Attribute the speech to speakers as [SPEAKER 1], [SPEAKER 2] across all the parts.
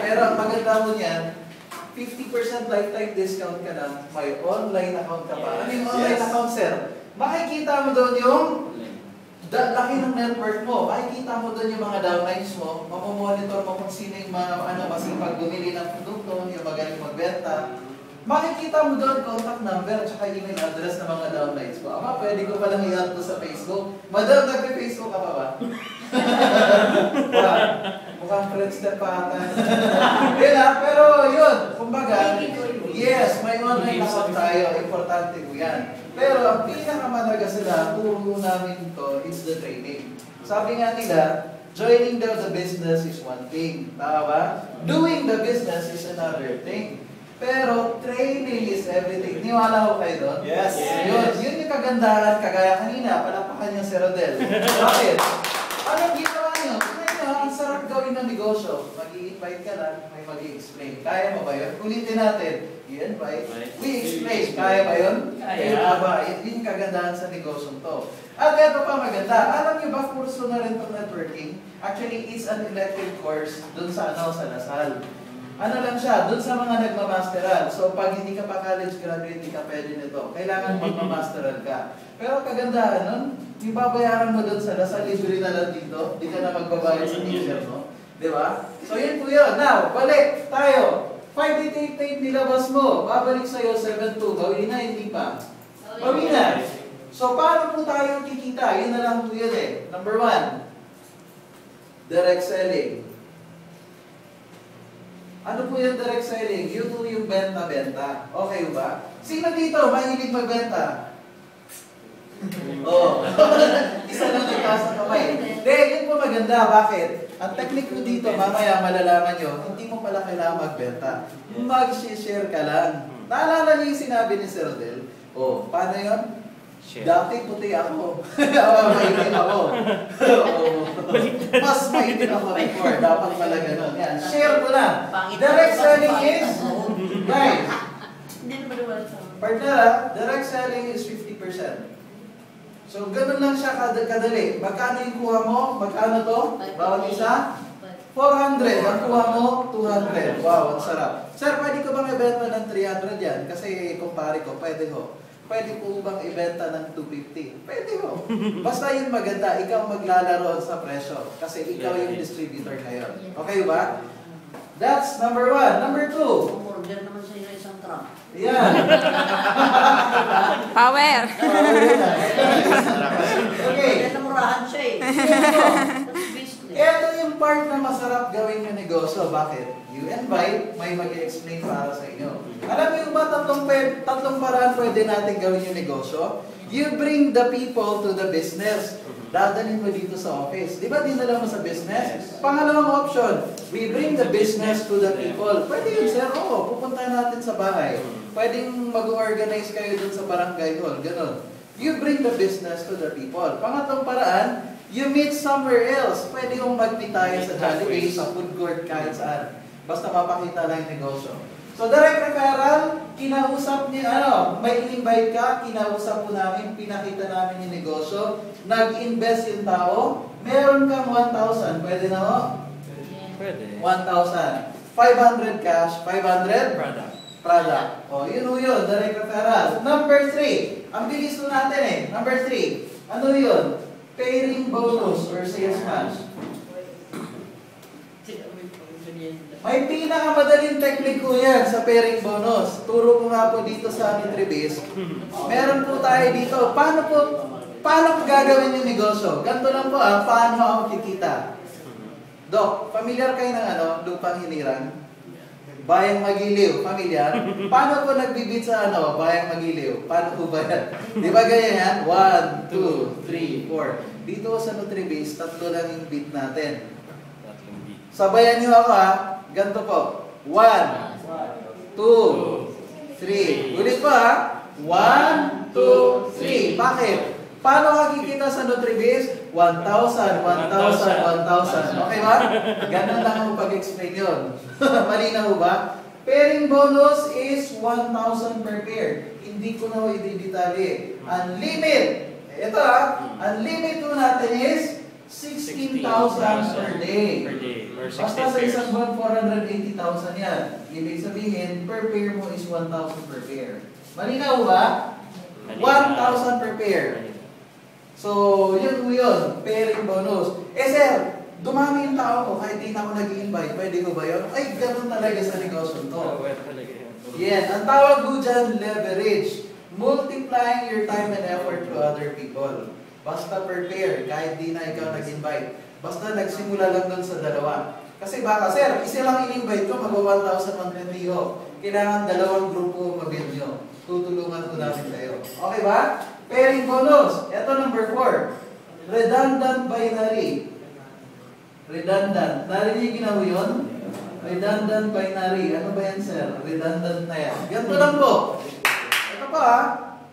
[SPEAKER 1] Pero ang maganda mo niyan, 50% lifetime discount ka na, may online account ka pa. Ano yung online account, sir? Makikita mo doon yung laki ng network mo. Makikita mo doon yung mga downlines mo. Mamomonitor mo kung sino yung masipag bumili ng produkto, yung magaling magbenta. Makikita mo doon contact number at saka email address ng mga downlines ko. Ama, pwede ko palang i-add to sa Facebook. Madam, nagpe-Facebook ka pa ba? Mukhang friendster pa ata. Yun pero yun. Kumbaga, yes, may online account tayo. Importante ko yan. Pero ang pinakamalaga sila, turo namin to, it's the training. Sabi nga nila, joining the business is one thing. Tama ba? Doing the business is another thing. Pero training is everything. Niwala ko kayo doon?
[SPEAKER 2] Yes.
[SPEAKER 1] Yun yung kagandahan, kagaya kanina, palapakan niya si Rodel. Bakit? Anong ginawa niyo? Ang sarap gawin ng negosyo. Mag-i-invite ka lang, may mag-i-explain. Kaya mo ba yun? Ulitin natin. I-invite, we explain. Kaya ba yun? Kaya ba? Yun yung kagandahan sa negosyo to. At ito pa maganda. Alam niyo ba, kurso na rin itong networking? Actually, it's an elective course dun sa sa Lasal. Ano lang siya, dun sa mga nagmamasteral. So, pag hindi ka pa college graduate, hindi ka pwede nito. Kailangan magmamasteral ka. Pero kagandahan nun, yung babayaran mo dun sa Lasal, libre na lang dito. Hindi ka na magbabayad sa teacher, no? Diba? So, yun po yun. Now, balik tayo. 588 nilabas mo. Babalik sa'yo 7.2. Bawi na, hindi pa. Bawi na. So, paano po tayo kikita? Yun na lang po yun eh. Number 1, direct selling. Ano po yung direct selling? Yun po yung benta-benta. Okay ba? Sino dito mahilig magbenta? Oo. Isa lang nagtaas ng kamay. Hindi, yun po maganda. Bakit? Ang technique mo dito, mamaya malalaman nyo, hindi mo pala kailangan magbenta. Mag-share ka lang. Naalala niyo yung sinabi ni Sir Del? Oh, paano yun? Dati puti ako. Maitin ako. Mas maitin ako before. Dapat pala ganun. Yan. Share ko na. Direct selling is, guys, partner, direct selling is 50%. So, ganun lang siya kadali. Magkano yung kuha mo? Magkano to? Bawat isa? 400. Ang kuha mo, 200. Wow, ang sarap. Sir, pwede ko bang ibenta ng 300 yan? Kasi kumpare ko, pwede ho. Pwede po bang ibenta ng 250? Pwede ho. Basta yun maganda, ikaw maglalaro sa presyo. Kasi ikaw yung distributor ngayon. Okay ba? That's number 1. Number 2.
[SPEAKER 3] Order naman sa inyo isang truck.
[SPEAKER 1] Yan.
[SPEAKER 4] Power.
[SPEAKER 1] Okay.
[SPEAKER 3] Kaya namurahan siya eh.
[SPEAKER 1] Ito yung part na masarap gawin yung negosyo. Bakit? You invite, may mag-explain para sa inyo. Alam mo yung ba tatlong paraan pwede natin gawin yung negosyo? You bring the people to the business. Dadalhin mo dito sa office. Di ba dinala mo sa business? Pangalawang option, we bring the business to the people. Pwede yun, sir. Oo, pupunta natin sa bahay. Pwedeng mag-organize kayo dun sa barangay hall. Ganon. You bring the business to the people. Pangatlong paraan, you meet somewhere else. Pwede yung mag-meet tayo sa Jollibee, sa food court, kahit saan. Basta mapakita lang yung negosyo. So, direct referral, kinausap niya, may in-invite ka, kinausap po namin, pinakita namin yung negosyo, nag-invest yung tao, meron kang 1,000, pwede na ho?
[SPEAKER 2] Pwede.
[SPEAKER 1] 1,000. 500 cash, 500? Product. O, yun, direct referral. Number 3, ang bilis po natin eh. Number 3, ano yun? Pairing bonus or sales match. May pinakamadaling technique ko yan sa pairing bonus. Turo ko nga po dito sa Nutribase. Meron po tayo dito. Paano ko gagawin yung negosyo? Ganito lang po paano ako kikita? Doc, familiar kayo ng lupang hinirang? Bayang Magiliw, familiar? Paano po nagbibid sa Bayang Magiliw? Paano po ba yan? Di ba ganyan yan? 1, 2, 3, 4. Dito sa Nutribase, 3 lang yung beat natin. Sabayan nyo ako Ganto po. 1, 2, 3. Ulit po 1, 2, 3. Bakit? Paano makikita sa Nutribase? 1,000, 1,000, 1,000. Okay ba? Ganun lang ang pag-explain yun. Malinaw ba? Pairing bonus is 1,000 per pair. Hindi ko na i-detalye. Unlimited. Ito ang limit po natin is 16,000 per day.
[SPEAKER 2] Per day. Or 16
[SPEAKER 1] Basta sa
[SPEAKER 2] pairs.
[SPEAKER 1] isang buwan, 480,000 yan. Ibig sabihin, per pair mo is 1,000 per pair. Malinaw ba? 1,000 per pair. So, yun mo yun. Pairing bonus. Sir, dumami yung tao ko kahit di na ako nag-i-invite. Pwede ko ba yun? Ay, ganun talaga sa negosyo to. Yan. Ang tawag ko dyan, leverage. Multiplying your time and effort to other people. Basta per pair, kahit di na ikaw nag-invite. Basta nagsimula lang dun sa dalawa. Kasi baka, sir, isa lang in-invite ko, mag-1,120 ko. Kailangan dalawang grupo mag-video. Tutulungan ko namin kayo. Okay ba? Pairing bonus. Ito number 4. Redundant binary. Redundant. Narinig na mo yun? Redundant binary. Ano ba yan, sir? Redundant na yan. Ganito lang po. Ito po ha.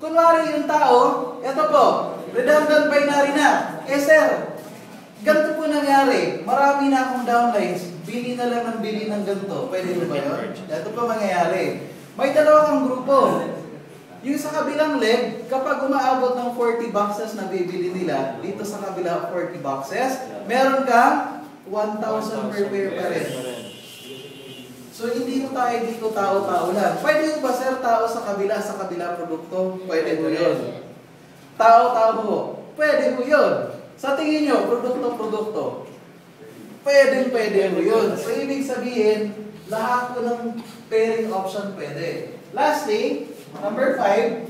[SPEAKER 1] Kunwari yung tao, ito po. Redundant binary na. Sir, ganito po nangyari. Marami na akong downlines. Bili na lang ng bili ng ganito. Pwede ba yun? Ito po mangyayari. May dalawa kang grupo. Yung sa kabilang leg, kapag umaabot ng 40 boxes na bibili nila, dito sa kabila 40 boxes, meron kang 1,000 per pair pa rin. So, hindi mo tayo dito tao-tao lang. Pwede ba, sir, tao sa kabila produkto? Pwede mo yun. Tao-tao mo. Pwede mo yun. Sa tingin nyo, produkto. Pwede mo yun. So, ibig sabihin, lahat po ng pairing option pwede. Lastly, number 5.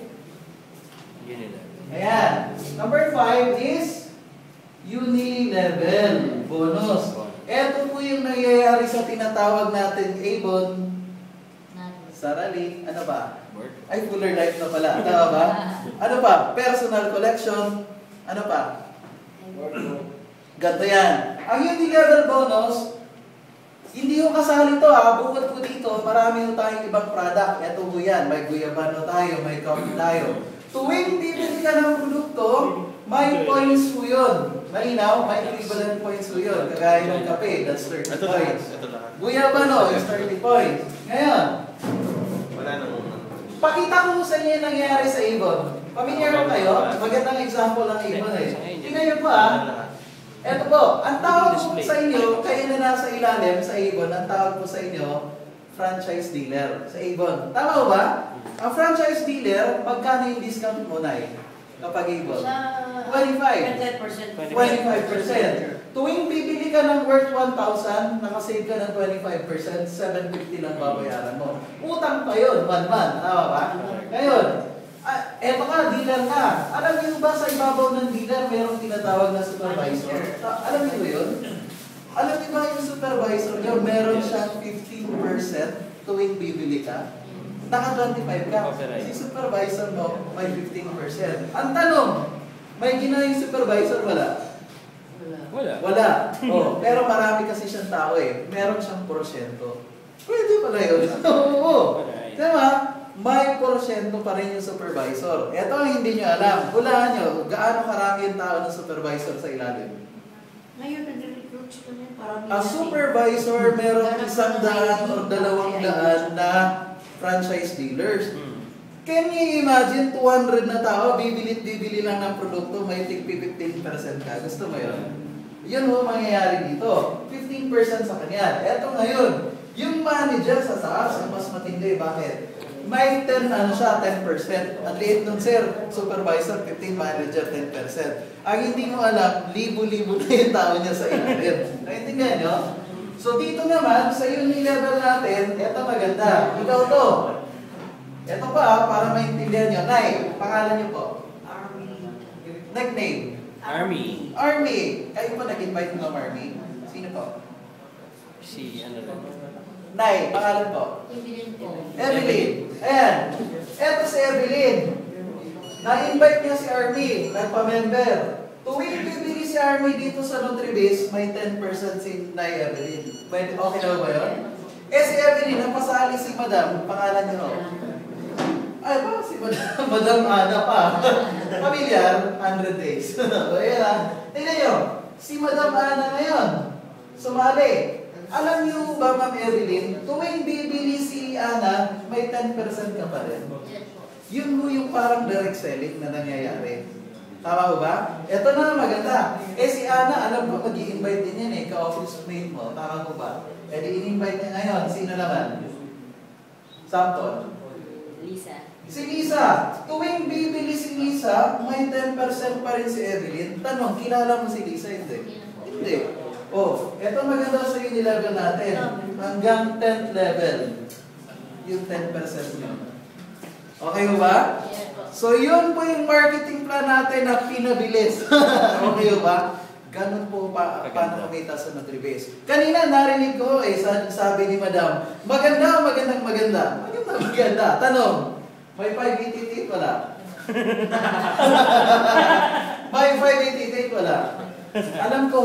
[SPEAKER 1] Ayan. Number 5 is unilevel bonus. Ito po yung nangyayari sa tinatawag natin Avon, Sarali, ano ba? Ay, Fuller Life na pala. Tama ba? Ano pa? Personal collection. Ano pa? Ganto yan. Ang unilevel bonus, hindi ko kasali to ha. Bukod po dito, marami po tayong ibang product. Ito po yan. May guyabano tayo, may coffee tayo. Tuwing bibili ka ng produkto, may points po yun. Malinaw, may equivalent points po yun. Kagaya ng kape, that's 30 points. Guyabano is 30 points. Ngayon,
[SPEAKER 4] Wala na muna.
[SPEAKER 1] pakita ko sa inyo yung nangyayari sa Avon. Pamilyar ba kayo? Magandang example ng Avon eh. Tingnan nyo po ah. Ito po, ang tawag po sa inyo, kayo na nasa ilalim sa Avon, ang tawag po sa inyo, franchise dealer sa Avon. Tama ba? Ang franchise dealer, magkano yung discount mo na eh? Kapag Avon? 25%. 25%. Tuwing bibili ka ng worth 1,000, nakasave ka ng 25%, 750 lang babayaran mo. Utang pa yun, 1 month. Tama ba? Ngayon, eto ka, dealer ka. Alam niyo ba sa ibabaw ng dealer, mayroong tinatawag na supervisor? Alam niyo ba yun? Alam niyo ba yung supervisor niyo, meron siyang 15% tuwing bibili ka? Naka-25 ka. Si supervisor mo, may 15%. Ang tanong, may ginawa yung supervisor, wala? Wala. Oh, pero marami kasi siyang tao eh. Meron siyang porsyento. Pwede pala yun. Oo. Diba? May porsyento pa rin yung supervisor. Ito ang hindi nyo alam. Hulaan nyo, gaano karami yung tao ng supervisor sa ilalim?
[SPEAKER 3] Ngayon, nag-recruit ko niya.
[SPEAKER 1] A supervisor, meron 100 o 200 na franchise dealers. Can you imagine 200 na tao, bibili lang ng produkto, may tig 15% ka. Gusto mo yun? Yun ho mangyayari dito. 15% sa kanya. Eto ngayon, yung manager sa SaaS, ang mas matindi. Bakit? May 10 siya, 10%. Ang liit nun, sir, supervisor, 15, manager, 10%. Ang hindi mo alam, libo-libo na yung tao niya sa ilalim. Naintindihan nyo? So dito naman, sa unilevel natin, eto maganda. Ikaw to. Eto pa, para maintindihan nyo. Nay, pangalan nyo po? Nickname? Army. Kayo po nag-invite ng Army? Sino po?
[SPEAKER 2] Si ano lang.
[SPEAKER 1] Nay, pangalan po? Evelyn. Ayan. Eto si Evelyn. Na-invite niya si Army. Nagpa-member. Tuwing bibili si Army dito sa Nutribase, may 10% si Nay Evelyn. Pwede, okay na ba yun? Si Evelyn, napasali si Madam. Pangalan niyo. Ay, ba? Si Madam Ana pa. Pamilyar, 100 days. O, yan lang. Tingnan nyo, si Madam Ana ngayon, sumali. Alam niyo ba, Ma'am Evelyn, tuwing bibili si Ana, may 10% ka pa rin. Yun mo yung parang direct selling na nangyayari. Tama ba ba? Ito na maganda. Si Ana, alam ko, mag-i-invite din yan ka-office mate mo. Tama ko ba? Di in-invite niya ngayon. Sino naman? Sample.
[SPEAKER 3] Lisa.
[SPEAKER 1] Si Lisa. Tuwing bibili si Lisa, may 10% pa rin si Evelyn. Tanong, kilala mo si Lisa? Hindi. Hindi. Ito maganda sa yung level natin. Hanggang 10th level. Yung 10% nyo. Okay ba? So, yun po yung marketing plan natin na pinabilis. Okay ba? Ganun po paano kumita sa Nutribase. Kanina narinig ko, sabi ni Madam, maganda. Tanong, may 588 wala? May 588 wala? Alam ko,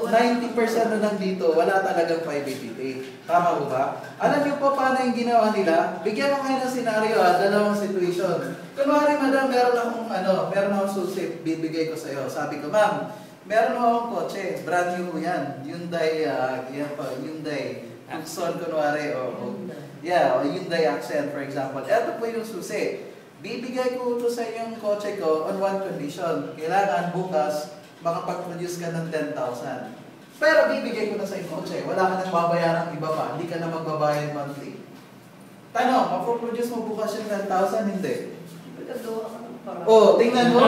[SPEAKER 1] 90% na nandito, wala talagang 588. Tama ko ba? Alam niyo po paano yung ginawa nila? Bigyan ko kayo ng senaryo, dalawang situation. Kunwari, Madam, meron akong susi, bibigay ko sa'yo. Sabi ko, Ma'am, meron akong kotse, brand new yan. Hyundai Tucson, kunwari, Hyundai Accent, for example. Ito po yung susi. Bibigay ko ito sa yung kotse ko on one condition. Kailangan bukas, makapag-produce ka ng 10,000. Pero bibigay ko na sa yung kotse. Wala ka nang babayaran iba pa. Hindi ka na magbabayad monthly. Tanong, mapoproduce mo bukas yung 10,000? Hindi. Tingnan mo.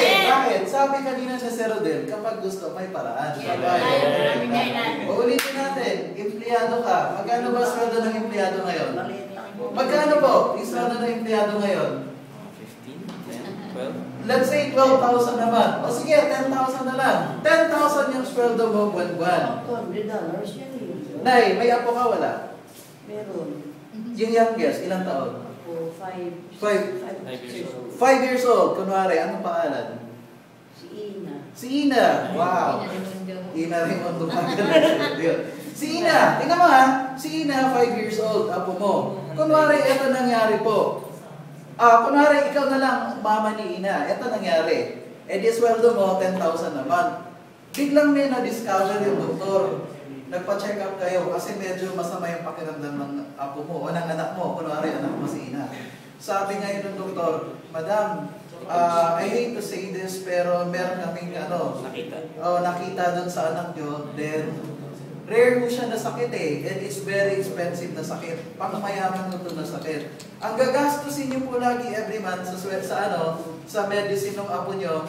[SPEAKER 1] Bakit? Sabi kanina sa Rodel, kapag gusto, may paraan. Ulitin natin, empleyado ka. Magkano ba sweldo ng empleyado ngayon? Magkano po yung sweldo ng empleyado ngayon?
[SPEAKER 2] 12?
[SPEAKER 1] Let's say 12,000 naman. O sige, 10,000 na lang. 10,000 yung sweldo mo buwan-buwan.
[SPEAKER 3] $100 yan yun.
[SPEAKER 1] Nay, may apo ka wala?
[SPEAKER 3] Meron.
[SPEAKER 1] Yung youngest, ilang taon?
[SPEAKER 3] 5
[SPEAKER 1] 5 years old. Kunwari, anong pangalan?
[SPEAKER 3] Si Ina.
[SPEAKER 1] Si Ina. Wow. Ina Raimundo. Si Ina. Tingnan mo ha. Si Ina, 5 years old. Apo mo. Kunwari, ito nangyari po. Kunwari, ikaw na lang mama ni Ina. Ito nangyari. Di sweldo mo, 10,000 naman. Biglang may na-discover yung doktor. Nagpa-check up kayo kasi medyo masama yung pakiramdam ng apo mo o ng anak mo. Kunwari, anak mo si Ina. Sabi ngayon ng doktor, Madam, I hate to say this, pero meron kaming nakita doon sa anak nyo. Then, rare mo siya na sakit and it's very expensive na sakit. Pangmayaman mo ito na sakit. Ang gagastusin niyo po lagi every month sa medicine ng apo nyo,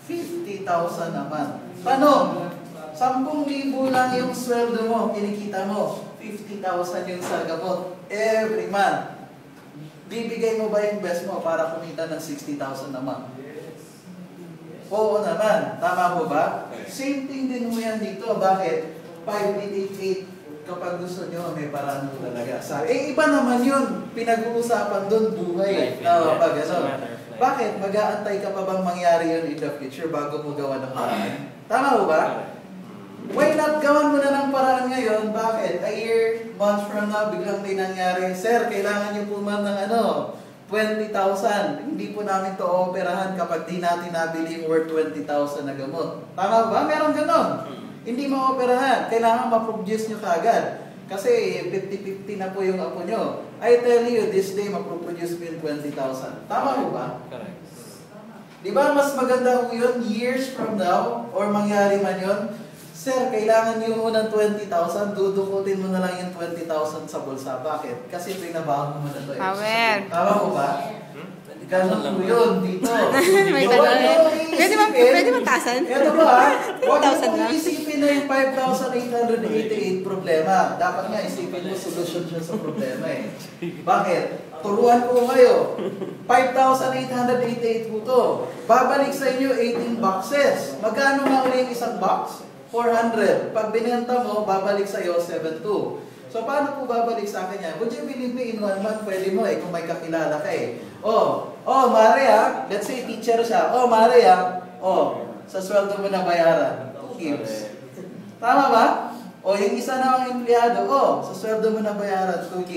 [SPEAKER 1] 50,000 naman. Tanong, 10,000 lang yung sweldo mo, kinikita mo, 50,000 yung sa gamot every month. Bibigay mo ba yung best mo para kumita ng 60,000 naman? Oo naman. Tama mo ba? Same thing din mo yan dito. Bakit? 588 kapag gusto nyo, may paraan mo talaga. Iba naman yun. Pinag-uusapan doon buhay. Bakit? Mag-aantay ka pa bang mangyari yun in the future bago mo gawa ng paraan? Tama mo ba? Why not gawan mo na ng paraan ngayon? Bakit? A year, months from now, biglang may nangyari, Sir, kailangan niyo po man ng 20,000. Hindi po namin to operahan kapag di natin nabili yung worth 20,000 na gamot. Tama ba? Meron ganon. Hindi ma-operahan. Kailangan ma-produce nyo kagad. Kasi 50-50 na po yung apo nyo. I tell you, this day, ma-produce mo yung 20,000. Tama mo ba?
[SPEAKER 2] Correct.
[SPEAKER 1] Di ba mas maganda po yun, years from now, or mangyari man yun, Sir, kailangan nyo ng 20,000, dudukutin mo na lang yung 20,000 sa bulsa. Bakit? Kasi pinabahan mo na ito.
[SPEAKER 5] Power.
[SPEAKER 1] Tama mo ba? Ganun po yun dito.
[SPEAKER 5] May tanong. Pwede ba tasan?
[SPEAKER 1] Ito ba? Huwag
[SPEAKER 5] 10,000
[SPEAKER 1] mo
[SPEAKER 5] lang.
[SPEAKER 1] isipin na yung 5,888 problema. Dapat nga isipin mo solusyon siya sa problema Bakit? Turuan ko kayo. 5,888 po to. Babalik sa inyo 18 boxes. Magkano na uli yung isang box? 400. Pag binenta mo, babalik sa iyo 72. So, paano po babalik sa akin yan? Would you believe me, in 1 month, pwede mo kung may kakilala ka Maria, let's say teacher siya. Maria, sa sweldo mo na bayaran, 2 gives. Tama ba? Yung isa na ang empleyado, sa sweldo mo na bayaran, 2 gives.